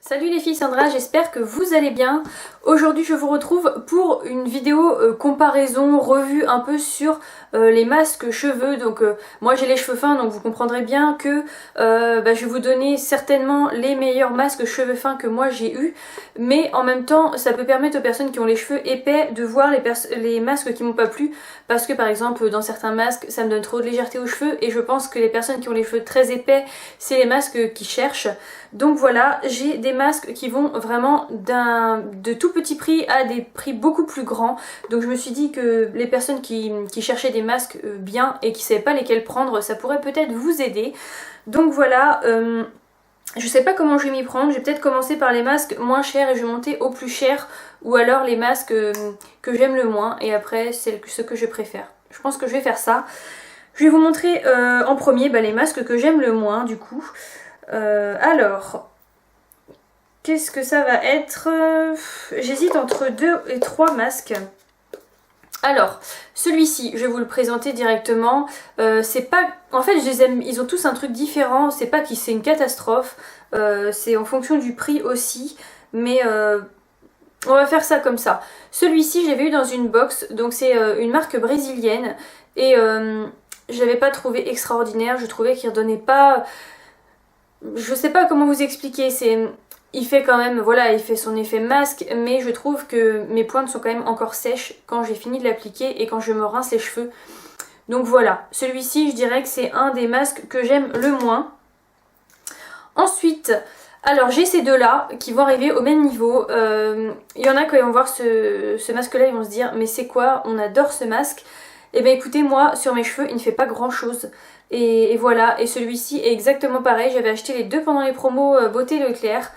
Salut les filles, Sandra, j'espère que vous allez bien. Aujourd'hui je vous retrouve pour une vidéo comparaison, revue un peu sur les masques cheveux. Donc moi j'ai les cheveux fins, donc vous comprendrez bien que je vais vous donner certainement les meilleurs masques cheveux fins que moi j'ai eu. Mais en même temps ça peut permettre aux personnes qui ont les cheveux épais de voir les masques qui m'ont pas plu. Parce que par exemple dans certains masques ça me donne trop de légèreté aux cheveux. Et je pense que les personnes qui ont les cheveux très épais, c'est les masques qui cherchent. Donc voilà, j'ai des masques qui vont vraiment de tout petit prix à des prix beaucoup plus grands. Donc je me suis dit que les personnes qui cherchaient des masques bien et qui ne savaient pas lesquels prendre, ça pourrait peut-être vous aider. Donc voilà, je sais pas comment je vais m'y prendre. Je vais peut-être commencer par les masques moins chers et je vais monter au plus cher. Ou alors les masques que j'aime le moins et après c'est ce que je préfère. Je pense que je vais faire ça. Je vais vous montrer en premier les masques que j'aime le moins du coup. Alors, qu'est-ce que ça va être? J'hésite entre 2 et 3 masques. Alors, celui-ci, je vais vous le présenter directement. C'est pas... En fait, je les aime, ils ont tous un truc différent. C'est pas que c'est une catastrophe. C'est en fonction du prix aussi. Mais on va faire ça comme ça. Celui-ci, je l'avais eu dans une box. Donc c'est une marque brésilienne. Et je l'avais pas trouvé extraordinaire. Je trouvais qu'il redonnait pas... Je sais pas comment vous expliquer, il fait quand même, voilà, il fait son effet masque, mais je trouve que mes pointes sont quand même encore sèches quand j'ai fini de l'appliquer et quand je me rince les cheveux. Donc voilà, celui-ci je dirais que c'est un des masques que j'aime le moins. Ensuite, alors j'ai ces deux-là qui vont arriver au même niveau. Il y en a quand ils vont voir ce masque-là, ils vont se dire mais c'est quoi? On adore ce masque. Et bien écoutez, moi sur mes cheveux il ne fait pas grand chose. Et voilà, et celui-ci est exactement pareil, j'avais acheté les deux pendant les promos Beauté Leclerc.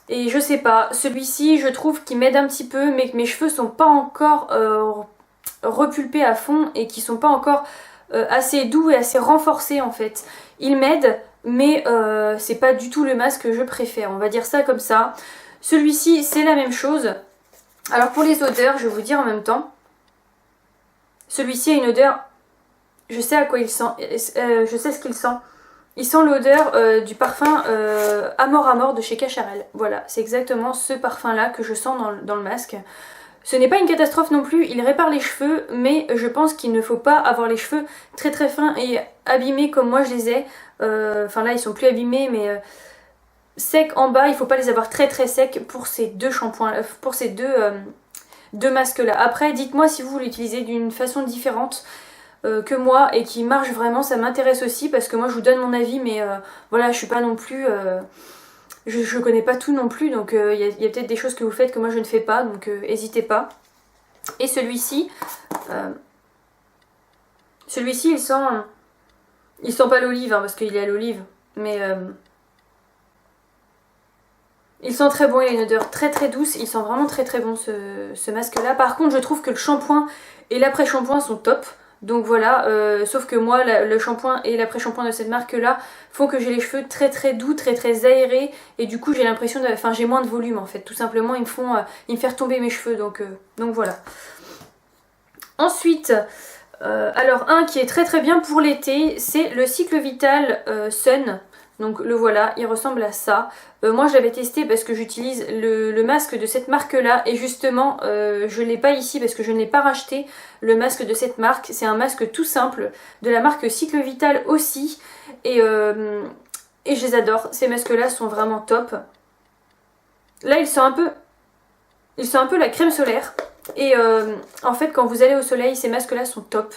Et je sais pas, celui-ci je trouve qu'il m'aide un petit peu, mais que mes cheveux sont pas encore repulpés à fond et qui sont pas encore assez doux et assez renforcés en fait. Il m'aide, mais c'est pas du tout le masque que je préfère, on va dire ça comme ça. Celui-ci c'est la même chose. Alors pour les odeurs, je vais vous dire en même temps. Celui-ci a une odeur... Je sais à quoi il sent, je sais ce qu'il sent. Il sent l'odeur du parfum Amor Amor de chez Cacharel. Voilà, c'est exactement ce parfum là que je sens dans le masque. Ce n'est pas une catastrophe non plus, il répare les cheveux, mais je pense qu'il ne faut pas avoir les cheveux très très fins et abîmés comme moi je les ai. Enfin là ils sont plus abîmés, mais secs en bas, il ne faut pas les avoir très très secs pour ces deux shampoings, pour ces deux masques là. Après dites-moi si vous l'utilisez d'une façon différente que moi et qui marche vraiment, ça m'intéresse aussi parce que moi je vous donne mon avis, mais voilà, je suis pas non plus je connais pas tout non plus, donc il y a peut-être des choses que vous faites que moi je ne fais pas, donc n'hésitez pas. Et celui-ci il sent pas l'olive hein, parce qu'il est à l'olive, mais il sent très bon, il a une odeur très très douce, il sent vraiment très très bon ce masque là. Par contre je trouve que le shampoing et l'après-shampoing sont top. Donc voilà, sauf que moi le shampoing et l'après-shampoing de cette marque là font que j'ai les cheveux très très doux, très très aérés et du coup j'ai l'impression enfin j'ai moins de volume en fait, tout simplement ils me font tomber mes cheveux, donc voilà. Ensuite, alors un qui est très très bien pour l'été, c'est le Cycle Vital Sun. Donc le voilà, il ressemble à ça. Moi je l'avais testé parce que j'utilise le masque de cette marque là et justement je ne l'ai pas ici parce que je ne l'ai pas racheté, le masque de cette marque. C'est un masque tout simple de la marque Cycle Vital aussi et je les adore. Ces masques là sont vraiment top. Là il sent un peu la crème solaire et en fait quand vous allez au soleil ces masques là sont top.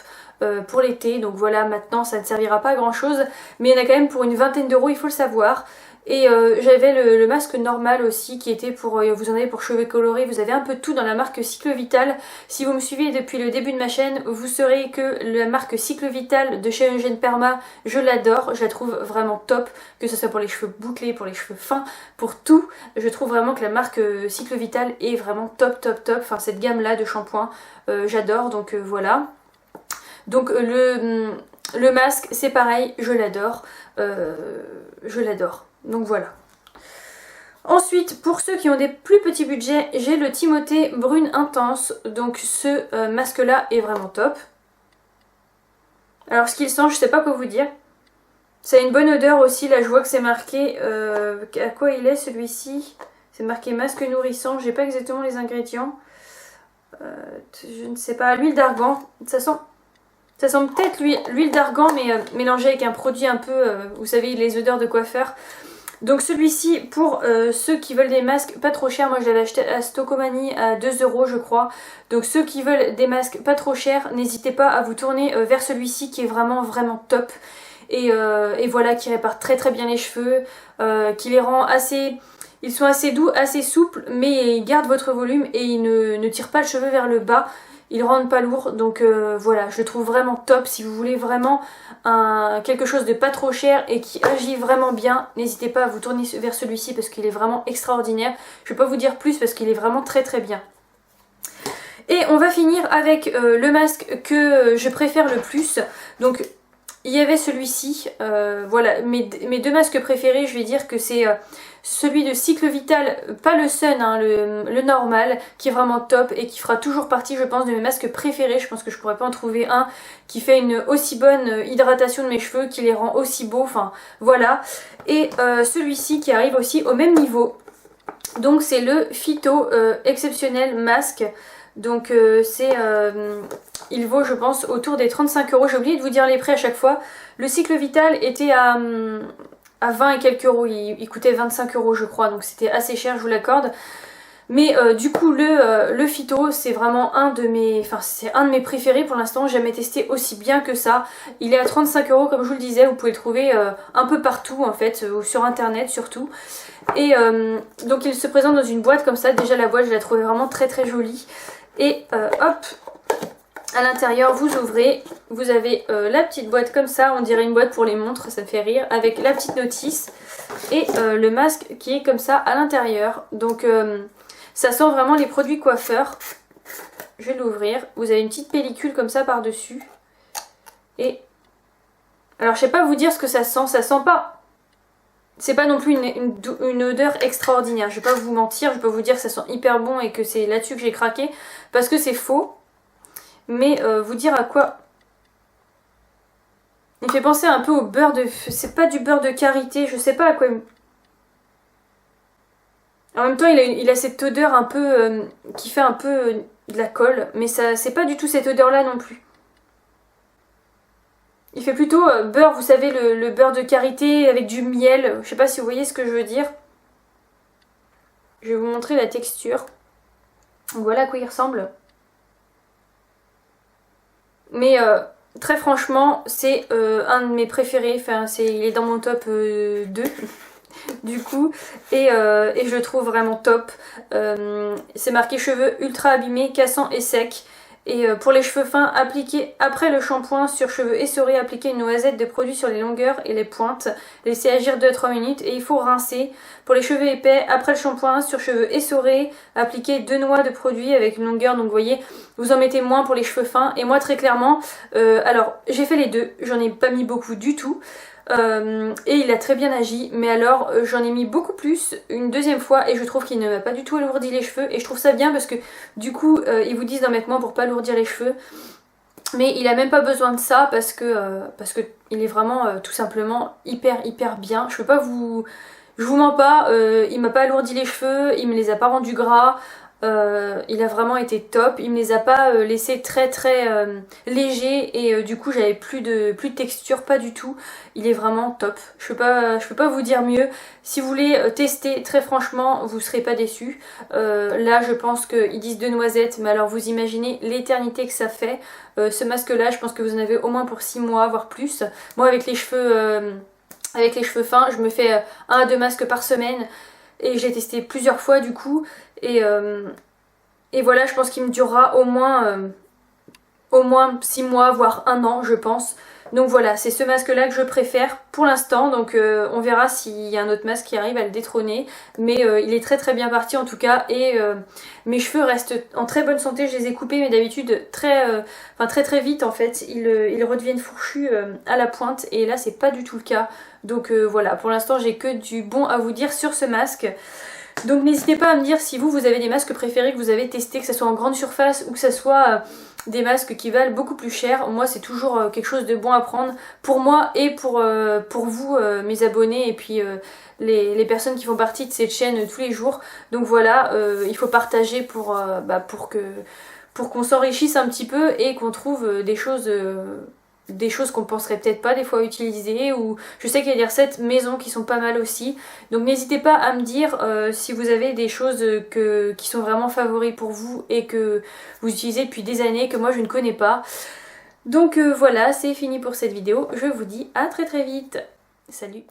Pour l'été, donc voilà, maintenant ça ne servira pas à grand chose, mais il y en a quand même pour une vingtaine d'euros, il faut le savoir. Et j'avais le masque normal aussi qui était pour, vous en avez pour cheveux colorés, vous avez un peu de tout dans la marque Cycle Vital. Si vous me suivez depuis le début de ma chaîne, vous saurez que la marque Cycle Vital de chez Eugène Perma, je l'adore, je la trouve vraiment top, que ce soit pour les cheveux bouclés, pour les cheveux fins, pour tout. Je trouve vraiment que la marque Cycle Vital est vraiment top top top, enfin cette gamme là de shampoing, j'adore, donc voilà. Donc le masque c'est pareil, je l'adore, donc voilà. Ensuite pour ceux qui ont des plus petits budgets, j'ai le Timothée Brune Intense, donc ce masque là est vraiment top. Alors ce qu'il sent, je sais pas quoi vous dire, Ça a une bonne odeur aussi, là je vois que c'est marqué, à quoi il est celui-ci? C'est marqué masque nourrissant, j'ai pas exactement les ingrédients. Je ne sais pas, l'huile d'argan, ça sent peut-être l'huile d'argan mais mélangée avec un produit un peu, vous savez, les odeurs de coiffeur. Donc celui-ci, pour ceux qui veulent des masques pas trop chers, moi je l'avais acheté à Stocomanie à 2 € je crois. Donc ceux qui veulent des masques pas trop chers, n'hésitez pas à vous tourner vers celui-ci qui est vraiment vraiment top. Et voilà, qui répare très très bien les cheveux, qui les rend assez... Ils sont assez doux, assez souples, mais ils gardent votre volume et ils ne tirent pas le cheveu vers le bas. Ils rendent pas lourd, donc voilà, je le trouve vraiment top. Si vous voulez vraiment quelque chose de pas trop cher et qui agit vraiment bien, n'hésitez pas à vous tourner vers celui-ci parce qu'il est vraiment extraordinaire. Je vais pas vous dire plus parce qu'il est vraiment très très bien. Et on va finir avec le masque que je préfère le plus. Donc il y avait celui-ci, voilà, mes deux masques préférés, je vais dire que c'est celui de Cycle Vital, pas le Sun, hein, le normal, qui est vraiment top et qui fera toujours partie, je pense, de mes masques préférés. Je pense que je pourrais pas en trouver un qui fait une aussi bonne hydratation de mes cheveux, qui les rend aussi beaux, enfin voilà. Et celui-ci qui arrive aussi au même niveau. Donc c'est le Phyto Exceptionnel Masque. Donc il vaut je pense autour des 35 €. J'ai oublié de vous dire les prix à chaque fois. Le Cycle Vital était à 20 et quelques euros, il coûtait 25 € je crois, donc c'était assez cher, je vous l'accorde. Mais du coup le Phyto c'est vraiment un de mes préférés pour l'instant, j'ai jamais testé aussi bien que ça. Il est à 35 € comme je vous le disais, vous pouvez le trouver un peu partout en fait, sur internet surtout. Et donc il se présente dans une boîte comme ça, déjà la boîte je la trouvais vraiment très très jolie. Et hop, à l'intérieur vous ouvrez, vous avez la petite boîte comme ça, on dirait une boîte pour les montres, ça me fait rire, avec la petite notice et le masque qui est comme ça à l'intérieur. Donc ça sent vraiment les produits coiffeurs. Je vais l'ouvrir, vous avez une petite pellicule comme ça par dessus. Et alors je sais pas vous dire ce que ça sent pas... C'est pas non plus une odeur extraordinaire, je vais pas vous mentir, je peux vous dire que ça sent hyper bon et que c'est là-dessus que j'ai craqué, parce que c'est faux. Mais vous dire à quoi... Il fait penser un peu au beurre de... C'est pas du beurre de karité, je sais pas à quoi... En même temps il a cette odeur un peu... qui fait un peu de la colle, mais ça c'est pas du tout cette odeur là non plus. Il fait plutôt beurre, vous savez, le beurre de karité avec du miel. Je sais pas si vous voyez ce que je veux dire. Je vais vous montrer la texture. Donc voilà à quoi il ressemble. Mais très franchement, c'est un de mes préférés. Enfin, il est dans mon top 2 du coup. Et je le trouve vraiment top. C'est marqué cheveux ultra abîmés, cassants et secs. Et pour les cheveux fins, appliquez après le shampoing sur cheveux essorés, appliquez une noisette de produit sur les longueurs et les pointes. Laissez agir 2 à 3 minutes et il faut rincer. Pour les cheveux épais, après le shampoing, sur cheveux essorés, appliquez 2 noix de produit avec une longueur. Donc vous voyez, vous en mettez moins pour les cheveux fins. Et moi très clairement, alors j'ai fait les deux, j'en ai pas mis beaucoup du tout. Et il a très bien agi, mais alors j'en ai mis beaucoup plus une deuxième fois et je trouve qu'il ne m'a pas du tout alourdi les cheveux et je trouve ça bien parce que du coup ils vous disent d'en mettre moins pour pas alourdir les cheveux, mais il a même pas besoin de ça parce que il est vraiment tout simplement hyper bien. Je vous mens pas, il m'a pas alourdi les cheveux, il me les a pas rendus gras. Il a vraiment été top, il me les a pas laissés très légers et du coup j'avais plus de texture, pas du tout. Il est vraiment top, je peux pas vous dire mieux. Si vous voulez tester, très franchement vous serez pas déçus. Là je pense qu'ils disent 2 noisettes, mais alors vous imaginez l'éternité que ça fait. Ce masque là je pense que vous en avez au moins pour 6 mois voire plus. Moi avec les cheveux fins je me fais 1 à 2 masques par semaine. Et j'ai testé plusieurs fois du coup. Et voilà, je pense qu'il me durera au moins 6 mois, voire 1 an, je pense. Donc voilà, c'est ce masque-là que je préfère pour l'instant. Donc on verra s'il y a un autre masque qui arrive à le détrôner. Mais il est très bien parti en tout cas. Et mes cheveux restent en très bonne santé. Je les ai coupés, mais d'habitude très vite en fait. Ils redeviennent fourchus à la pointe. Et là, c'est pas du tout le cas. Donc voilà, pour l'instant, j'ai que du bon à vous dire sur ce masque. Donc n'hésitez pas à me dire si vous avez des masques préférés que vous avez testés, que ce soit en grande surface ou que ce soit des masques qui valent beaucoup plus cher. Moi c'est toujours quelque chose de bon à prendre pour moi et pour vous mes abonnés et puis les personnes qui font partie de cette chaîne tous les jours. Donc voilà, il faut partager pour qu'on s'enrichisse un petit peu et qu'on trouve des choses qu'on penserait peut-être pas des fois utiliser, ou je sais qu'il y a des recettes maison qui sont pas mal aussi, donc n'hésitez pas à me dire si vous avez des choses qui sont vraiment favoris pour vous et que vous utilisez depuis des années que moi je ne connais pas. Donc voilà, c'est fini pour cette vidéo, je vous dis à très vite, salut.